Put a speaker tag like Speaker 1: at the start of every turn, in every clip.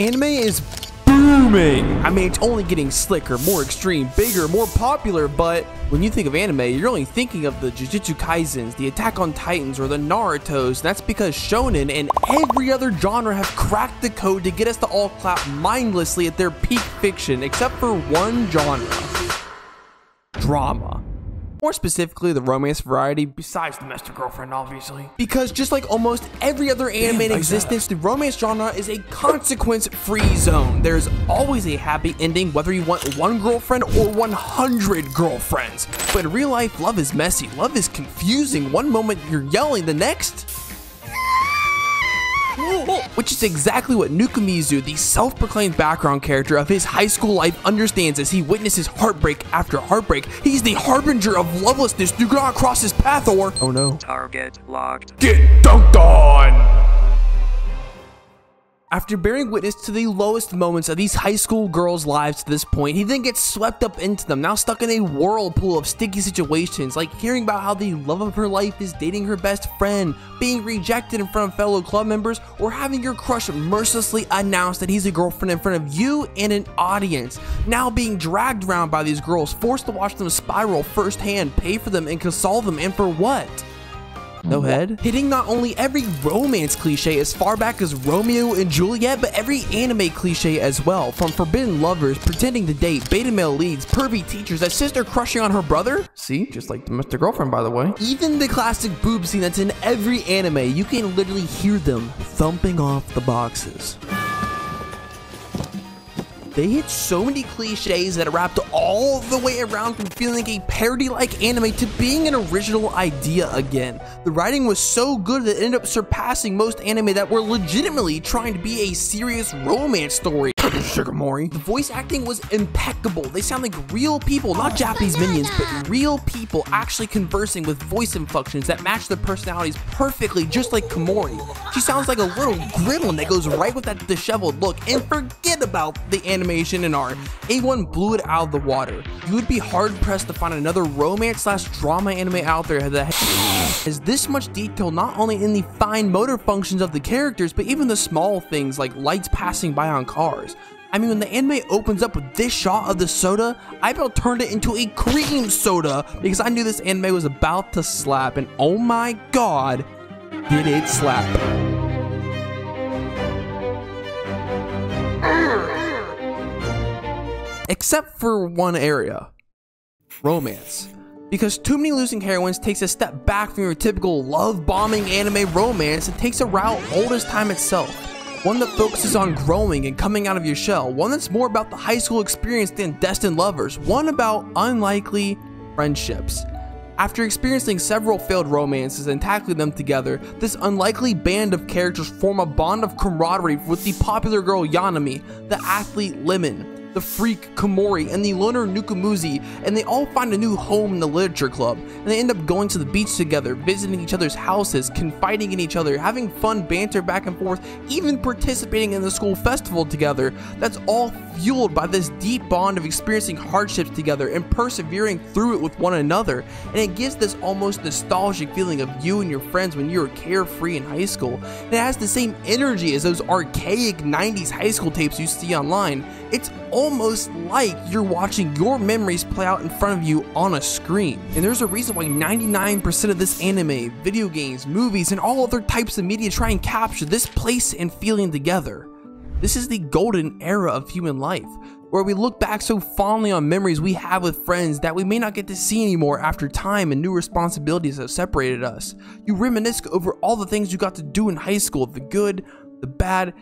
Speaker 1: Anime is booming. I mean, it's only getting slicker, more extreme, bigger, more popular, but when you think of anime, you're only thinking of the Jujutsu Kaisens, the Attack on Titans, or the Narutos. That's because shonen and every other genre have cracked the code to get us to all clap mindlessly at their peak fiction, except for one genre: drama. More specifically, the romance variety, besides Domestic Girlfriend, obviously. Because just like almost every other anime in existence, the romance genre is a consequence-free zone. There's always a happy ending, whether you want one girlfriend or 100 girlfriends. But in real life, love is messy. Love is confusing. One moment you're yelling, the next... which is exactly what Nukumizu, the self-proclaimed background character of his high school life, understands as he witnesses heartbreak after heartbreak. He's the harbinger of lovelessness. Do not cross his path or... oh no.
Speaker 2: Target locked.
Speaker 1: Get dunked on! After bearing witness to the lowest moments of these high school girls' lives to this point, he then gets swept up into them, now stuck in a whirlpool of sticky situations, like hearing about how the love of her life is dating her best friend, being rejected in front of fellow club members, or having your crush mercilessly announce that he's a girlfriend in front of you and an audience. Now being dragged around by these girls, forced to watch them spiral firsthand, pay for them and console them, and for what? No head? Hitting not only every romance cliche as far back as Romeo and Juliet, but every anime cliche as well, from forbidden lovers, pretending to date, beta male leads, pervy teachers, a sister crushing on her brother. See, just like Domestic Girlfriend, by the way. Even the classic boob scene that's in every anime, you can literally hear them thumping off the boxes. They hit so many cliches that it wrapped all the way around from feeling a parody-like anime to being an original idea again. The writing was so good that it ended up surpassing most anime that were legitimately trying to be a serious romance story. Shigemori. The voice acting was impeccable. They sound like real people, not Japanese minions, but real people actually conversing with voice inflections that match their personalities perfectly, just like Komori. She sounds like a little gremlin that goes right with that disheveled look, and forget about the animation and art. A1 blew it out of the water. You would be hard pressed to find another romance/drama anime out there that has this much detail, not only in the fine motor functions of the characters, but even the small things like lights passing by on cars. I mean, when the anime opens up with this shot of the soda, I about turned it into a cream soda because I knew this anime was about to slap, and oh my god, did it slap. Except for one area: romance. Because Too Many Losing Heroines takes a step back from your typical love-bombing anime romance and takes a route old as time itself. One that focuses on growing and coming out of your shell. One that's more about the high school experience than destined lovers. One about unlikely friendships. After experiencing several failed romances and tackling them together, this unlikely band of characters form a bond of camaraderie with the popular girl Yanami, the athlete Lemon, the freak Komori, and the loner Nukumizu, and they all find a new home in the literature club, and they end up going to the beach together, visiting each other's houses, confiding in each other, having fun banter back and forth, even participating in the school festival together. That's all fueled by this deep bond of experiencing hardships together and persevering through it with one another, and it gives this almost nostalgic feeling of you and your friends when you were carefree in high school. And it has the same energy as those archaic 90s high school tapes you see online. It's almost like you're watching your memories play out in front of you on a screen. And there's a reason why 99% of this anime, video games, movies, and all other types of media try and capture this place and feeling together. This is the golden era of human life, where we look back so fondly on memories we have with friends that we may not get to see anymore after time and new responsibilities have separated us. You reminisce over all the things you got to do in high school, the good, the bad,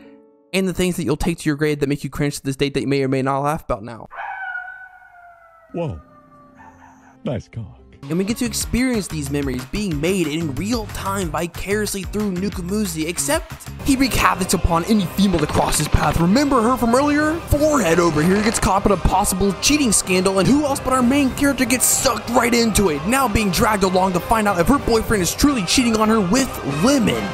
Speaker 1: and the things that you'll take to your grave that make you cringe to this date that you may or may not laugh about now.
Speaker 3: Whoa, nice cock.
Speaker 1: And we get to experience these memories being made in real time vicariously through Nukumizu, except he wreaks havoc upon any female that crosses his path. Remember her from earlier? Forehead over here gets caught in a possible cheating scandal, and who else but our main character gets sucked right into it, now being dragged along to find out if her boyfriend is truly cheating on her with Lemon.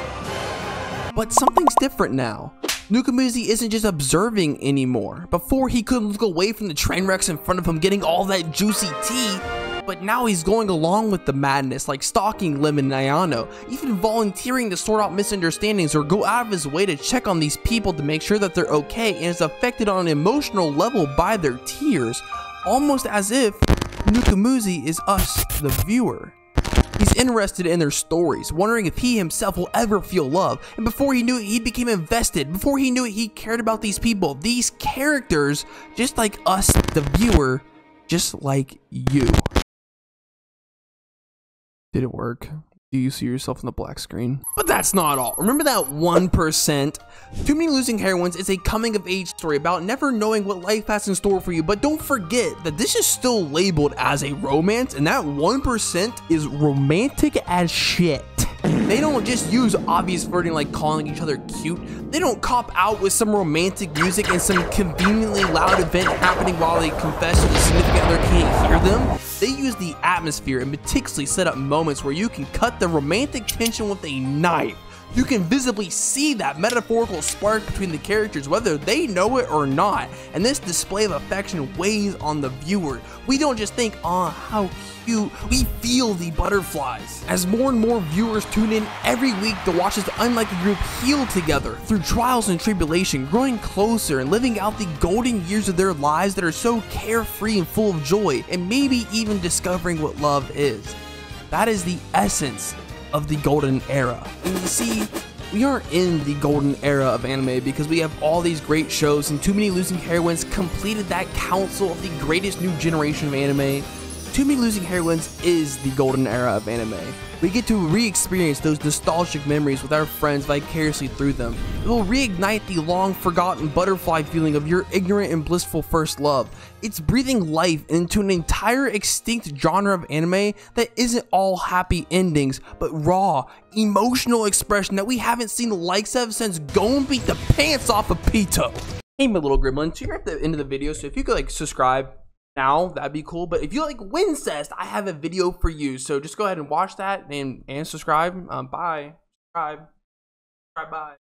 Speaker 1: But something's different now. Nukumizu isn't just observing anymore. Before, he couldn't look away from the train wrecks in front of him getting all that juicy tea. But now he's going along with the madness, like stalking Lemon and Ayano, even volunteering to sort out misunderstandings or go out of his way to check on these people to make sure that they're okay, and is affected on an emotional level by their tears, almost as if Nukumuzi is us, the viewer. He's interested in their stories, wondering if he himself will ever feel love, and before he knew it, he became invested. Before he knew it, he cared about these people, these characters, just like us, the viewer, just like you. Did it work? Do you see yourself in the black screen? But that's not all. Remember that 1%? Too Many Losing Heroines is a coming of age story about never knowing what life has in store for you, but don't forget that this is still labeled as a romance, and that 1% is romantic as shit. They don't just use obvious flirting like calling each other cute. They don't cop out with some romantic music and some conveniently loud event happening while they confess that the significant other can't hear them. They use the atmosphere and meticulously set up moments where you can cut the romantic tension with a knife. You can visibly see that metaphorical spark between the characters, whether they know it or not, and this display of affection weighs on the viewer. We don't just think, "Aw, how cute," we feel the butterflies. As more and more viewers tune in every week to watch this unlikely group heal together through trials and tribulation, growing closer and living out the golden years of their lives that are so carefree and full of joy, and maybe even discovering what love is. That is the essence of the golden era. And you see, we aren't in the golden era of anime because we have all these great shows, and Too Many Losing Heroines completed that council of the greatest new generation of anime. Too Many Losing Heroines is the golden era of anime. We get to re-experience those nostalgic memories with our friends vicariously through them. It will reignite the long-forgotten butterfly feeling of your ignorant and blissful first love. It's breathing life into an entire extinct genre of anime that isn't all happy endings, but raw, emotional expression that we haven't seen the likes of since Gon beat the pants off of Pito. Hey, my little gremlin, so you're at the end of the video, so if you could like subscribe now, that'd be cool. But if you like Wincest, I have a video for you, so just go ahead and watch that and subscribe. Bye. Subscribe. Bye.